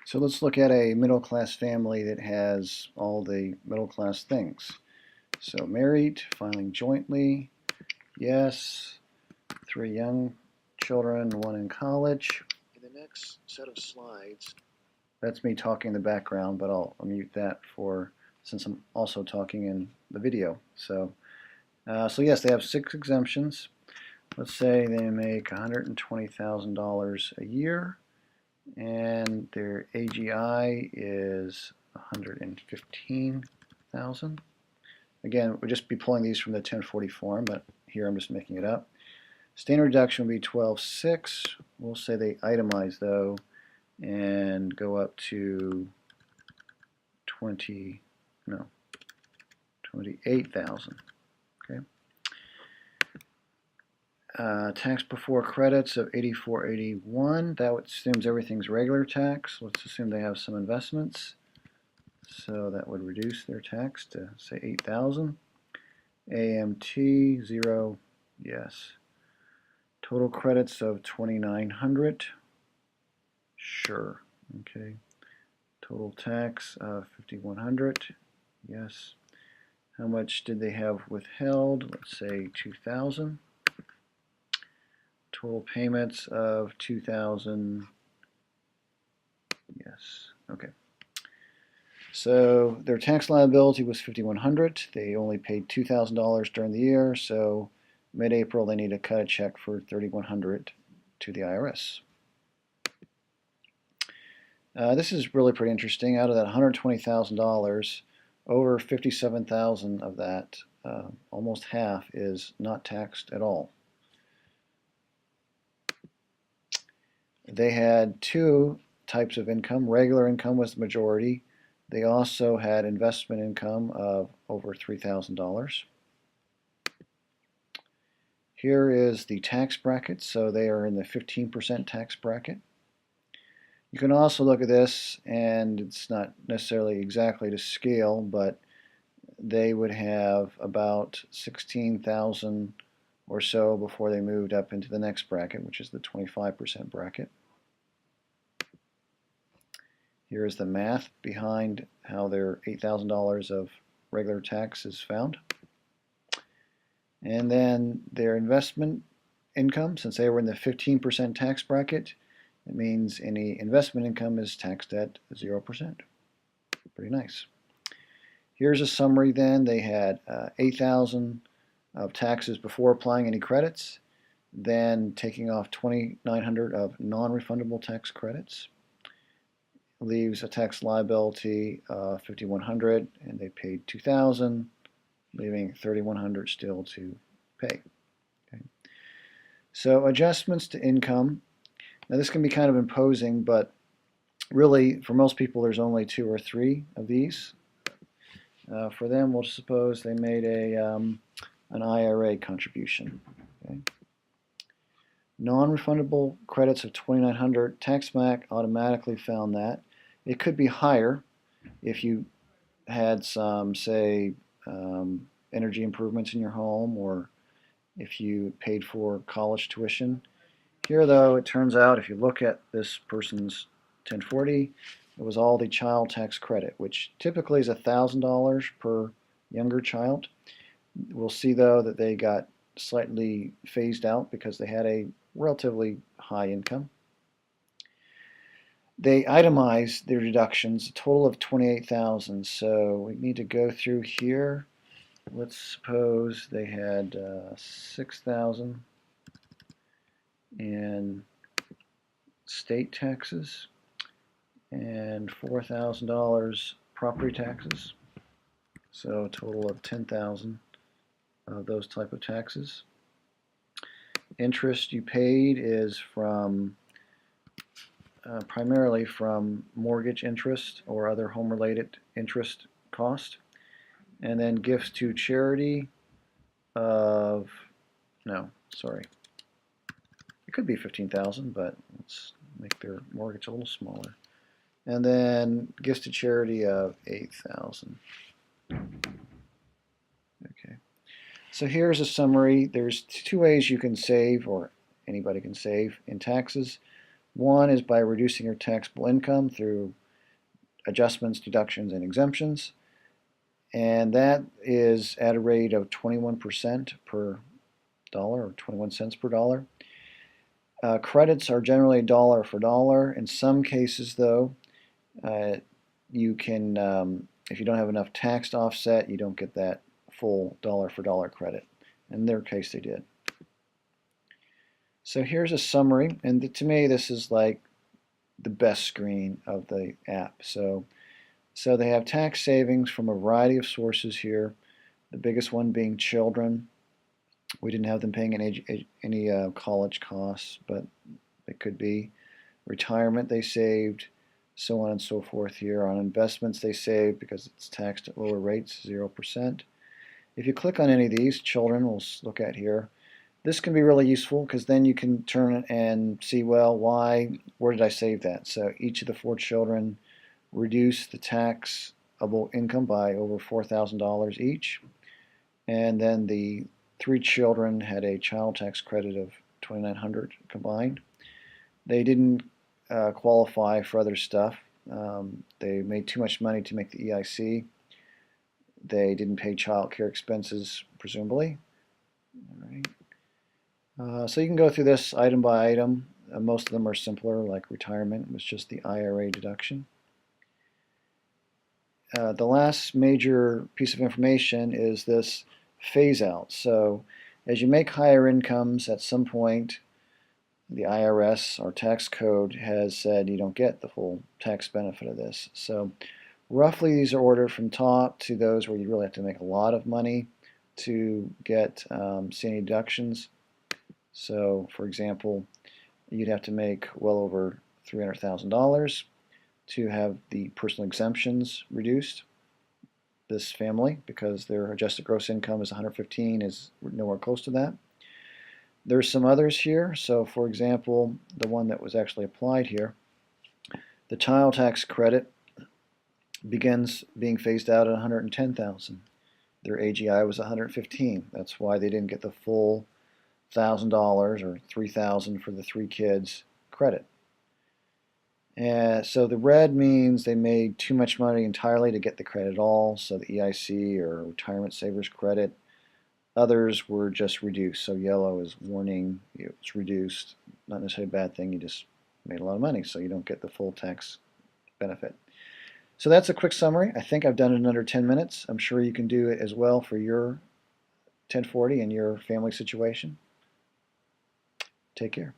So let's look at a middle-class family that has all the middle-class things. So married, filing jointly, yes, 3 young children, 1 in college. In the next set of slides, that's me talking in the background, but I'll mute that for since I'm also talking in the video. So yes, they have 6 exemptions. Let's say they make $120,000 a year, and their AGI is 115,000. Again, we'll just be pulling these from the 1040 form, but here I'm just making it up. Standard deduction would be 12,600. We'll say they itemize though and go up to 28,000. Okay. Tax before credits of 8481. That assumes everything's regular tax. Let's assume they have some investments. So that would reduce their tax to say 8,000. AMT 0, yes. Total credits of 2,900. Sure. Okay. Total tax of 5,100. Yes. How much did they have withheld? Let's say 2,000. Total payments of 2,000. Yes. Okay. So their tax liability was 5,100. They only paid $2,000 during the year, so mid-April they need to cut a check for 3,100 to the IRS. This is really pretty interesting. Out of that $120,000, over 57,000 of that, almost half, is not taxed at all. They had 2 types of income. Regular income was the majority. They also had investment income of over $3,000. Here is the tax bracket, so they are in the 15% tax bracket. You can also look at this, and it's not necessarily exactly to scale, but they would have about 16,000 or so before they moved up into the next bracket, which is the 25% bracket. Here is the math behind how their $8,000 of regular tax is found. And then their investment income, since they were in the 15% tax bracket, it means any investment income is taxed at 0%. Pretty nice. Here's a summary then. They had 8,000 of taxes before applying any credits, then taking off 2,900 of non-refundable tax credits. Leaves a tax liability of 5,100, and they paid 2,000, leaving 3,100 still to pay. Okay. So adjustments to income. Now this can be kind of imposing, but really for most people there's only 2 or 3 of these. For them, we'll suppose they made an IRA contribution. Okay. Non-refundable credits of 2,900. TaxSmack automatically found that. It could be higher if you had some, say, energy improvements in your home, or if you paid for college tuition. Here, though, it turns out if you look at this person's 1040, it was all the child tax credit, which typically is $1,000 per younger child. We'll see, though, that they got slightly phased out because they had a relatively high income. They itemized their deductions, a total of 28,000. So we need to go through here. Let's suppose they had 6,000 in state taxes and $4,000 property taxes. So a total of 10,000 of those type of taxes. Interest you paid is from primarily from mortgage interest or other home-related interest cost. And then gifts to charity of, no, sorry. It could be 15,000, but let's make their mortgage a little smaller. And then gifts to charity of 8,000. Okay. So here's a summary. There's 2 ways you can save, or anybody can save, in taxes. One is by reducing your taxable income through adjustments, deductions, and exemptions. And that is at a rate of 21% per dollar, or 21 cents per dollar. Credits are generally dollar for dollar. In some cases, though, you can, if you don't have enough tax offset, you don't get that full dollar for dollar credit. In their case, they did. So here's a summary, and to me, this is like the best screen of the app. So they have tax savings from a variety of sources here. The biggest one being children. We didn't have them paying any college costs, but it could be. Retirement they saved, so on and so forth here. On investments they saved because it's taxed at lower rates, 0%. If you click on any of these, children we'll look at here, this can be really useful because then you can turn it and see, well, where did I save that? So each of the 4 children reduced the taxable income by over $4,000 each. And then the 3 children had a child tax credit of $2,900 combined. They didn't qualify for other stuff. They made too much money to make the EIC. They didn't pay child care expenses, presumably. All right. So you can go through this item by item. Most of them are simpler, like retirement was just the IRA deduction. The last major piece of information is this phase out. So as you make higher incomes, at some point the IRS or tax code has said you don't get the full tax benefit of this. So roughly these are ordered from top to those where you really have to make a lot of money to get any deductions. So for example, you'd have to make well over $300,000 to have the personal exemptions reduced. This family, because their adjusted gross income is 115, is nowhere close to that. There's some others here. So for example, the one that was actually applied here, the child tax credit begins being phased out at 110,000. Their AGI was 115. That's why they didn't get the full $1,000 or $3,000 for the 3 kids credit. So the red means they made too much money entirely to get the credit at all, so the EIC or retirement savers credit. Others were just reduced, so yellow is warning it's reduced. Not necessarily a bad thing, you just made a lot of money, so you don't get the full tax benefit. So that's a quick summary. I think I've done it in under 10 minutes. I'm sure you can do it as well for your 1040 and your family situation. Take care.